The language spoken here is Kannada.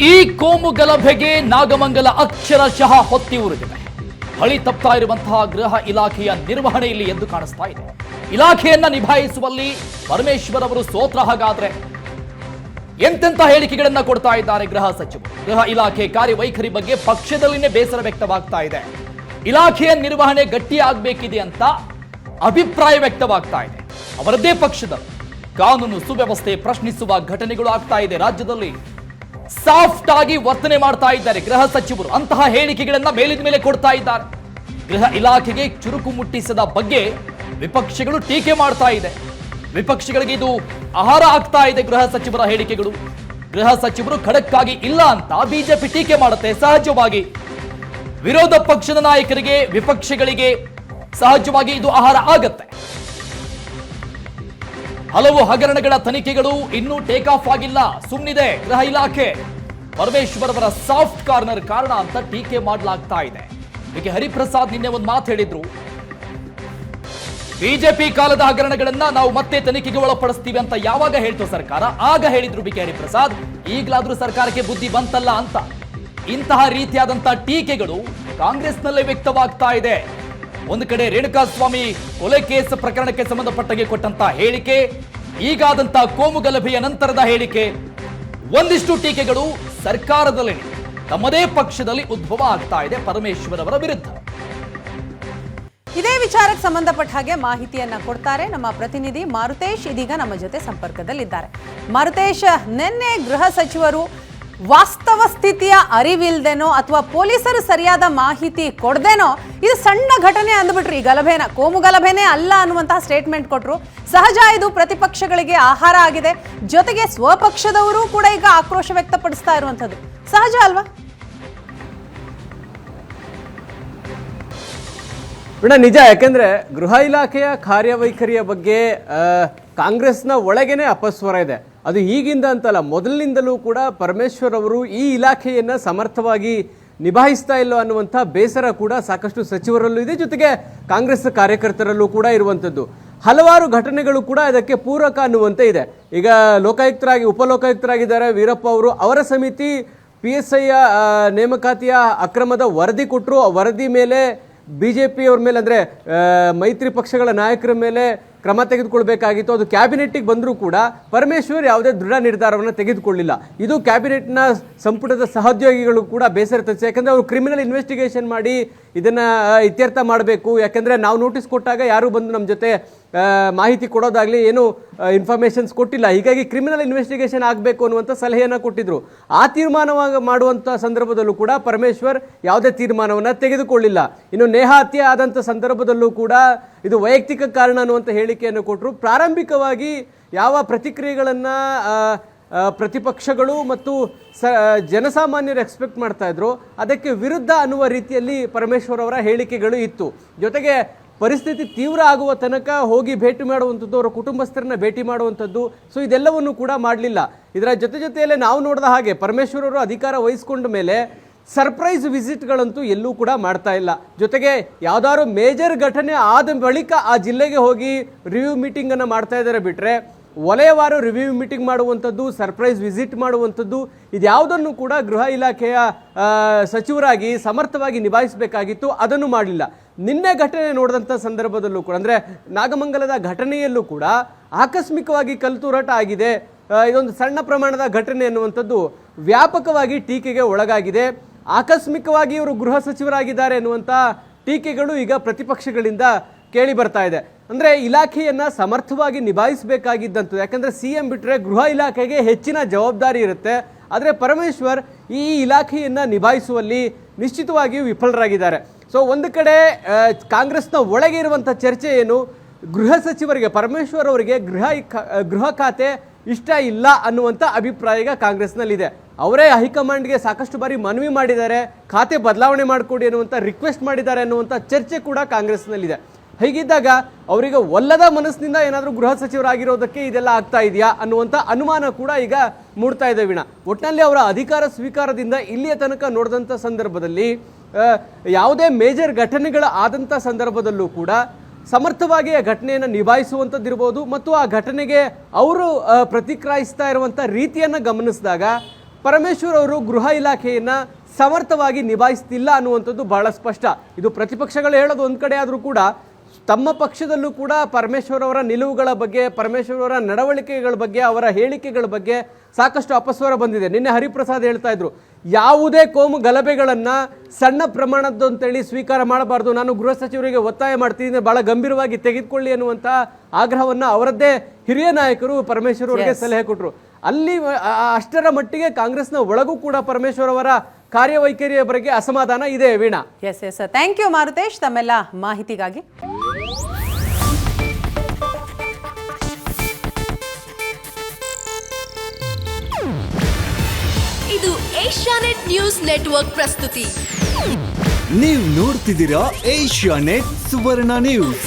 ಈ ಕೋಮು ಗಲಭೆಗೆ ನಾಗಮಂಗಲ ಅಕ್ಷರಶಃ ಹೊತ್ತಿ ಉರಿದಿದೆ. ಹಳಿ ತಪ್ತಾ ಇರುವಂತಹ ಗೃಹ ಇಲಾಖೆಯ ನಿರ್ವಹಣೆಯಲ್ಲಿ ಎದ್ದು ಕಾಣಿಸ್ತಾ ಇದೆ. ಇಲಾಖೆಯನ್ನ ನಿಭಾಯಿಸುವಲ್ಲಿ ಪರಮೇಶ್ವರ್ ಅವರು ಸೋತ್ರ ಹಾಗಾದ್ರೆ ಎಂತೆಂತ ಹೇಳಿಕೆಗಳನ್ನ ಕೊಡ್ತಾ ಇದ್ದಾರೆ ಗೃಹ ಸಚಿವರು. ಗೃಹ ಇಲಾಖೆ ಕಾರ್ಯವೈಖರಿ ಬಗ್ಗೆ ಪಕ್ಷದಲ್ಲಿನೇ ಬೇಸರ ವ್ಯಕ್ತವಾಗ್ತಾ ಇದೆ. ಇಲಾಖೆಯ ನಿರ್ವಹಣೆ ಗಟ್ಟಿ ಆಗ್ಬೇಕಿದೆ ಅಂತ ಅಭಿಪ್ರಾಯ ವ್ಯಕ್ತವಾಗ್ತಾ ಇದೆ. ಅವರದ್ದೇ ಪಕ್ಷದಲ್ಲಿ ಕಾನೂನು ಸುವ್ಯವಸ್ಥೆ ಪ್ರಶ್ನಿಸುವ ಘಟನೆಗಳು ಆಗ್ತಾ ಇದೆ. ರಾಜ್ಯದಲ್ಲಿ ಸಾಫ್ಟ್ ಆಗಿ ವರ್ತನೆ ಮಾಡ್ತಾ ಇದ್ದಾರೆ ಗೃಹ ಸಚಿವರು. ಅಂತಹ ಹೇಳಿಕೆಗಳನ್ನ ಮೇಲಿನ ಮೇಲೆ ಕೊಡ್ತಾ ಇದ್ದಾರೆ. ಗೃಹ ಇಲಾಖೆಗೆ ಚುರುಕು ಮುಟ್ಟಿಸದ ಬಗ್ಗೆ ವಿಪಕ್ಷಗಳು ಟೀಕೆ ಮಾಡ್ತಾ ಇದೆ. ವಿಪಕ್ಷಗಳಿಗೆ ಇದು ಆಹಾರ ಆಗ್ತಾ ಇದೆ ಗೃಹ ಸಚಿವರ ಹೇಳಿಕೆಗಳು. ಗೃಹ ಸಚಿವರು ಖಡಕ್ ಆಗಿ ಇಲ್ಲ ಅಂತ ಬಿಜೆಪಿ ಟೀಕೆ ಮಾಡುತ್ತೆ. ಸಹಜವಾಗಿ ವಿರೋಧ ಪಕ್ಷದ ನಾಯಕರಿಗೆ ವಿಪಕ್ಷಗಳಿಗೆ ಸಹಜವಾಗಿ ಇದು ಆಹಾರ ಆಗತ್ತೆ. ಹಲವು ಹಗರಣಗಳ ತನಿಖೆಗಳು ಇನ್ನೂ ಟೇಕ್ ಆಫ್ ಆಗಿಲ್ಲ, ಸುಮ್ಮನಿದೆ ಗೃಹ ಇಲಾಖೆ. ಪರಮೇಶ್ವರ್ ಅವರ ಸಾಫ್ಟ್ ಕಾರ್ನರ್ ಕಾರಣ ಅಂತ ಟೀಕೆ ಮಾಡಲಾಗ್ತಾ ಇದೆ. ಬಿಕೆ ಹರಿಪ್ರಸಾದ್ ನಿನ್ನೆ ಒಂದು ಮಾತು ಹೇಳಿದ್ರು, ಬಿಜೆಪಿ ಕಾಲದ ಹಗರಣಗಳನ್ನ ನಾವು ಮತ್ತೆ ತನಿಖೆಗೆ ಒಳಪಡಿಸ್ತೀವಿ ಅಂತ ಯಾವಾಗ ಹೇಳ್ತು ಸರ್ಕಾರ, ಆಗ ಹೇಳಿದ್ರು ಬಿಕೆ ಹರಿಪ್ರಸಾದ್. ಈಗಲಾದ್ರೂ ಸರ್ಕಾರಕ್ಕೆ ಬುದ್ಧಿ ಬಂತಲ್ಲ ಅಂತ. ಇಂತಹ ರೀತಿಯಾದಂತಹ ಟೀಕೆಗಳು ಕಾಂಗ್ರೆಸ್ನಲ್ಲೇ ವ್ಯಕ್ತವಾಗ್ತಾ ಇದೆ. ಒಂದು ಕಡೆ ರೇಣುಕಾಸ್ವಾಮಿ ಕೊಲೆ ಕೇಸ್ ಪ್ರಕರಣಕ್ಕೆ ಸಂಬಂಧಪಟ್ಟಗೆ ಕೊಟ್ಟಂತ ಹೇಳಿಕೆ, ಈಗಾದಂತಹ ಕೋಮು ಗಲಭೆಯ ನಂತರದ ಹೇಳಿಕೆ, ಒಂದಿಷ್ಟು ಟೀಕೆಗಳು ಸರ್ಕಾರದಲ್ಲಿ ತಮ್ಮದೇ ಪಕ್ಷದಲ್ಲಿ ಉದ್ಭವ ಆಗ್ತಾ ಇದೆ ಪರಮೇಶ್ವರ್ ಅವರ ವಿರುದ್ಧ. ಇದೇ ವಿಚಾರಕ್ಕೆ ಸಂಬಂಧಪಟ್ಟ ಹಾಗೆ ಮಾಹಿತಿಯನ್ನ ಕೊಡ್ತಾರೆ ನಮ್ಮ ಪ್ರತಿನಿಧಿ ಮಾರುತೇಶ್. ಇದೀಗ ನಮ್ಮ ಜೊತೆ ಸಂಪರ್ಕದಲ್ಲಿದ್ದಾರೆ. ಮಾರುತೇಶ್, ನಿನ್ನೆ ಗೃಹ ಸಚಿವರು ವಾಸ್ತವ ಸ್ಥಿತಿಯ ಅರಿವಿಲ್ದೇನೋ ಅಥವಾ ಪೊಲೀಸರು ಸರಿಯಾದ ಮಾಹಿತಿ ಕೊಡದೇನೋ ಇದು ಸಣ್ಣ ಘಟನೆ ಅಂದ್ಬಿಟ್ರು. ಈ ಗಲಭೆನ ಕೋಮು ಗಲಭೆನೇ ಅಲ್ಲ ಅನ್ನುವಂತಹ ಸ್ಟೇಟ್ಮೆಂಟ್ ಕೊಟ್ಟರು. ಸಹಜ, ಇದು ಪ್ರತಿಪಕ್ಷಗಳಿಗೆ ಆಹಾರ ಆಗಿದೆ. ಜೊತೆಗೆ ಸ್ವಪಕ್ಷದವರು ಕೂಡ ಈಗ ಆಕ್ರೋಶ ವ್ಯಕ್ತಪಡಿಸ್ತಾ ಇರುವಂಥದ್ದು ಸಹಜ ಅಲ್ವಾ? ನಿಜ. ಯಾಕೆಂದ್ರೆ ಗೃಹ ಇಲಾಖೆಯ ಕಾರ್ಯವೈಖರಿಯ ಬಗ್ಗೆ ಕಾಂಗ್ರೆಸ್ನ ಒಳಗೇನೆ ಅಪಸ್ವರ ಇದೆ. ಅದು ಈಗಿಂದ ಅಂತಲ್ಲ, ಮೊದಲಿನಿಂದಲೂ ಕೂಡ ಪರಮೇಶ್ವರ್ ಅವರು ಈ ಇಲಾಖೆಯನ್ನ ಸಮರ್ಥವಾಗಿ ನಿಭಾಯಿಸ್ತಾ ಇಲ್ಲ ಅನ್ನುವಂಥ ಬೇಸರ ಕೂಡ ಸಾಕಷ್ಟು ಸಚಿವರಲ್ಲೂ ಇದೆ, ಜೊತೆಗೆ ಕಾಂಗ್ರೆಸ್ ಕಾರ್ಯಕರ್ತರಲ್ಲೂ ಕೂಡ ಇರುವಂಥದ್ದು. ಹಲವಾರು ಘಟನೆಗಳು ಕೂಡ ಇದಕ್ಕೆ ಪೂರಕ ಅನ್ನುವಂತೆ ಇದೆ. ಈಗ ಉಪಲೋಕಾಯುಕ್ತರಾಗಿದ್ದಾರೆ ವೀರಪ್ಪ ಅವರು. ಅವರ ಸಮಿತಿ PSI ನೇಮಕಾತಿಯ ಅಕ್ರಮದ ವರದಿ ಕೊಟ್ಟರು. ಆ ವರದಿ ಮೇಲೆ ಬಿಜೆಪಿಯವ್ರ ಮೇಲೆ, ಅಂದರೆ ಮೈತ್ರಿ ಪಕ್ಷಗಳ ನಾಯಕರ ಮೇಲೆ ಕ್ರಮ ತೆಗೆದುಕೊಳ್ಬೇಕಾಗಿತ್ತು. ಅದು ಕ್ಯಾಬಿನೆಟ್ಗೆ ಬಂದರೂ ಕೂಡ ಪರಮೇಶ್ವರ್ ಯಾವುದೇ ದೃಢ ನಿರ್ಧಾರವನ್ನು ತೆಗೆದುಕೊಳ್ಳಿಲ್ಲ. ಇದು ಕ್ಯಾಬಿನೆಟ್ನ ಸಂಪುಟದ ಸಹೋದ್ಯೋಗಿಗಳು ಕೂಡ ಬೇಸರ ತರಿಸಿ. ಯಾಕಂದರೆ ಅವರು ಕ್ರಿಮಿನಲ್ ಇನ್ವೆಸ್ಟಿಗೇಷನ್ ಮಾಡಿ ಇದನ್ನು ಇತ್ಯರ್ಥ ಮಾಡಬೇಕು. ಯಾಕೆಂದರೆ ನಾವು ನೋಟಿಸ್ ಕೊಟ್ಟಾಗ ಯಾರೂ ಬಂದು ನಮ್ಮ ಜೊತೆ ಮಾಹಿತಿ ಕೊಡೋದಾಗಲಿ ಏನು ಇನ್ಫಾರ್ಮೇಷನ್ಸ್ ಕೊಟ್ಟಿಲ್ಲ. ಹೀಗಾಗಿ ಕ್ರಿಮಿನಲ್ ಇನ್ವೆಸ್ಟಿಗೇಷನ್ ಆಗಬೇಕು ಅನ್ನುವಂಥ ಸಲಹೆಯನ್ನು ಕೊಟ್ಟಿದ್ರು. ಆ ತೀರ್ಮಾನವಾಗಿ ಮಾಡುವಂಥ ಸಂದರ್ಭದಲ್ಲೂ ಕೂಡ ಪರಮೇಶ್ವರ್ ಯಾವುದೇ ತೀರ್ಮಾನವನ್ನು ತೆಗೆದುಕೊಳ್ಳಿಲ್ಲ. ಇನ್ನು ನೇಹಾ ಹತ್ಯೆ ಆದಂಥ ಸಂದರ್ಭದಲ್ಲೂ ಕೂಡ ಇದು ವೈಯಕ್ತಿಕ ಕಾರಣ ಅನ್ನುವಂಥ ಹೇಳಿಕೆಯನ್ನು ಕೊಟ್ಟರು. ಪ್ರಾರಂಭಿಕವಾಗಿ ಯಾವ ಪ್ರತಿಕ್ರಿಯೆಗಳನ್ನು ಪ್ರತಿಪಕ್ಷಗಳು ಮತ್ತು ಜನಸಾಮಾನ್ಯರು ಎಕ್ಸ್ಪೆಕ್ಟ್ ಮಾಡ್ತಾ ಇದ್ರು, ಅದಕ್ಕೆ ವಿರುದ್ಧ ಅನ್ನುವ ರೀತಿಯಲ್ಲಿ ಪರಮೇಶ್ವರ್ ಅವರ ಹೇಳಿಕೆಗಳು ಇತ್ತು. ಜೊತೆಗೆ ಪರಿಸ್ಥಿತಿ ತೀವ್ರ ಆಗುವ ತನಕ ಹೋಗಿ ಭೇಟಿ ಮಾಡುವಂಥದ್ದು, ಅವರ ಕುಟುಂಬಸ್ಥರನ್ನ ಭೇಟಿ ಮಾಡುವಂಥದ್ದು, ಸೊ ಇದೆಲ್ಲವನ್ನು ಕೂಡ ಮಾಡಲಿಲ್ಲ. ಇದರ ಜೊತೆಯಲ್ಲೇ ನಾವು ನೋಡಿದ ಹಾಗೆ ಪರಮೇಶ್ವರ್ ಅವರು ಅಧಿಕಾರ ವಹಿಸ್ಕೊಂಡ ಮೇಲೆ ಸರ್ಪ್ರೈಸ್ ವಿಸಿಟ್ಗಳಂತೂ ಎಲ್ಲೂ ಕೂಡ ಮಾಡ್ತಾ ಇಲ್ಲ. ಜೊತೆಗೆ ಯಾವುದಾದ್ರು ಮೇಜರ್ ಘಟನೆ ಆದ ಬಳಿಕ ಆ ಜಿಲ್ಲೆಗೆ ಹೋಗಿ ರಿವ್ಯೂ ಮೀಟಿಂಗನ್ನು ಮಾಡ್ತಾ ಇದ್ದಾರೆ. ಬಿಟ್ಟರೆ ವಲಯವಾರು ರಿವ್ಯೂ ಮೀಟಿಂಗ್ ಮಾಡುವಂಥದ್ದು, ಸರ್ಪ್ರೈಸ್ ವಿಸಿಟ್ ಮಾಡುವಂಥದ್ದು, ಇದ್ಯಾವುದನ್ನು ಕೂಡ ಗೃಹ ಇಲಾಖೆಯ ಸಚಿವರಾಗಿ ಸಮರ್ಥವಾಗಿ ನಿಭಾಯಿಸಬೇಕಾಗಿತ್ತು, ಅದನ್ನು ಮಾಡಲಿಲ್ಲ. ನಿನ್ನೆ ಘಟನೆ ನೋಡಿದಂಥ ಸಂದರ್ಭದಲ್ಲೂ ಕೂಡ, ಅಂದರೆ ನಾಗಮಂಗಲದ ಘಟನೆಯಲ್ಲೂ ಕೂಡ ಆಕಸ್ಮಿಕವಾಗಿ ಕಲ್ತೂರಾಟ ಆಗಿದೆ. ಇದೊಂದು ಸಣ್ಣ ಪ್ರಮಾಣದ ಘಟನೆ ಅನ್ನುವಂಥದ್ದು ವ್ಯಾಪಕವಾಗಿ ಟೀಕೆಗೆ ಒಳಗಾಗಿದೆ. ಆಕಸ್ಮಿಕವಾಗಿ ಇವರು ಗೃಹ ಸಚಿವರಾಗಿದ್ದಾರೆ ಎನ್ನುವಂಥ ಟೀಕೆಗಳು ಈಗ ಪ್ರತಿಪಕ್ಷಗಳಿಂದ ಕೇಳಿ ಬರ್ತಾ ಇದೆ. ಅಂದರೆ ಇಲಾಖೆಯನ್ನು ಸಮರ್ಥವಾಗಿ ನಿಭಾಯಿಸಬೇಕಾಗಿದ್ದಂಥದ್ದು. ಯಾಕಂದರೆ CM ಬಿಟ್ಟರೆ ಗೃಹ ಇಲಾಖೆಗೆ ಹೆಚ್ಚಿನ ಜವಾಬ್ದಾರಿ ಇರುತ್ತೆ. ಆದರೆ ಪರಮೇಶ್ವರ್ ಈ ಇಲಾಖೆಯನ್ನು ನಿಭಾಯಿಸುವಲ್ಲಿ ನಿಶ್ಚಿತವಾಗಿಯೂ ವಿಫಲರಾಗಿದ್ದಾರೆ. ಸೊ ಒಂದು ಕಡೆ ಕಾಂಗ್ರೆಸ್ನ ಒಳಗೆ ಇರುವಂಥ ಚರ್ಚೆ ಏನು, ಗೃಹ ಸಚಿವರಿಗೆ ಪರಮೇಶ್ವರ್ ಅವರಿಗೆ ಗೃಹ ಖಾತೆ ಇಷ್ಟ ಇಲ್ಲ ಅನ್ನುವಂಥ ಅಭಿಪ್ರಾಯ ಈಗ ಕಾಂಗ್ರೆಸ್ನಲ್ಲಿದೆ. ಅವರೇ ಹೈಕಮಾಂಡ್ಗೆ ಸಾಕಷ್ಟು ಬಾರಿ ಮನವಿ ಮಾಡಿದ್ದಾರೆ, ಖಾತೆ ಬದಲಾವಣೆ ಮಾಡಿಕೊಡಿ ಅನ್ನುವಂಥ ರಿಕ್ವೆಸ್ಟ್ ಮಾಡಿದ್ದಾರೆ ಅನ್ನುವಂಥ ಚರ್ಚೆ ಕೂಡ ಕಾಂಗ್ರೆಸ್ನಲ್ಲಿದೆ. ಹೀಗಿದ್ದಾಗ ಅವರಿಗೆ ಒಲ್ಲದ ಮನಸ್ಸಿನಿಂದ ಏನಾದರೂ ಗೃಹ ಸಚಿವರಾಗಿರೋದಕ್ಕೆ ಇದೆಲ್ಲ ಆಗ್ತಾ ಇದೆಯಾ ಅನ್ನುವಂಥ ಅನುಮಾನ ಕೂಡ ಈಗ ಮೂಡ್ತಾ ಇದೆ. ಒಟ್ಟಿನಲ್ಲಿ ಅವರ ಅಧಿಕಾರ ಸ್ವೀಕಾರದಿಂದ ಇಲ್ಲಿಯ ತನಕ ನೋಡಿದಂಥ ಸಂದರ್ಭದಲ್ಲಿ ಯಾವುದೇ ಮೇಜರ್ ಘಟನೆಗಳ ಆದಂಥ ಸಂದರ್ಭದಲ್ಲೂ ಕೂಡ ಸಮರ್ಥವಾಗಿ ಆ ಘಟನೆಯನ್ನು ನಿಭಾಯಿಸುವಂಥದ್ದಿರ್ಬೋದು ಮತ್ತು ಆ ಘಟನೆಗೆ ಅವರು ಪ್ರತಿಕ್ರಿಯಿಸ್ತಾ ಇರುವಂಥ ರೀತಿಯನ್ನು ಗಮನಿಸಿದಾಗ ಪರಮೇಶ್ವರ್ ಅವರು ಗೃಹ ಇಲಾಖೆಯನ್ನ ಸಮರ್ಥವಾಗಿ ನಿಭಾಯಿಸ್ತಿಲ್ಲ ಅನ್ನುವಂಥದ್ದು ಬಹಳ ಸ್ಪಷ್ಟ. ಇದು ಪ್ರತಿಪಕ್ಷಗಳು ಹೇಳೋದು ಒಂದು ಕಡೆ ಆದರೂ ಕೂಡ ತಮ್ಮ ಪಕ್ಷದಲ್ಲೂ ಕೂಡ ಪರಮೇಶ್ವರ್ ಅವರ ನಿಲುವುಗಳ ಬಗ್ಗೆ, ಪರಮೇಶ್ವರ್ ಅವರ ನಡವಳಿಕೆಗಳ ಬಗ್ಗೆ, ಅವರ ಹೇಳಿಕೆಗಳ ಬಗ್ಗೆ ಸಾಕಷ್ಟು ಅಪಸ್ವರ ಬಂದಿದೆ. ನಿನ್ನೆ ಹರಿಪ್ರಸಾದ್ ಹೇಳ್ತಾ ಇದ್ರು, ಯಾವುದೇ ಕೋಮು ಗಲಭೆಗಳನ್ನು ಸಣ್ಣ ಪ್ರಮಾಣದ್ದು ಅಂತೇಳಿ ಸ್ವೀಕಾರ ಮಾಡಬಾರ್ದು, ನಾನು ಗೃಹ ಸಚಿವರಿಗೆ ಒತ್ತಾಯ ಮಾಡ್ತೀನಿ, ಬಹಳ ಗಂಭೀರವಾಗಿ ತೆಗೆದುಕೊಳ್ಳಿ ಅನ್ನುವಂಥ ಆಗ್ರಹವನ್ನು ಅವರದ್ದೇ ಹಿರಿಯ ನಾಯಕರು ಪರಮೇಶ್ವರ್ ಅವರಿಗೆ ಸಲಹೆ ಕೊಟ್ಟರು. ಅಲ್ಲಿ ಅಷ್ಟರ ಮಟ್ಟಿಗೆ ಕಾಂಗ್ರೆಸ್ನ ಒಳಗೂ ಕೂಡ ಪರಮೇಶ್ವರ್ ಅವರ ಕಾರ್ಯವೈಖರಿಯ ಬಗ್ಗೆ ಅಸಮಾಧಾನ ಇದೆ. Veena, yes thank you Marutesh ತಮ್ಮೆಲ್ಲ ಮಾಹಿತಿಗಾಗಿ. ಇದು ಏಷ್ಯಾನೆಟ್ ನ್ಯೂಸ್ ನೆಟ್ವರ್ಕ್ ಪ್ರಸ್ತುತಿ. ನೀವು ನೋಡ್ತಿದ್ದೀರಾ ಏಷ್ಯಾನೆಟ್ ಸುವರ್ಣ ನ್ಯೂಸ್.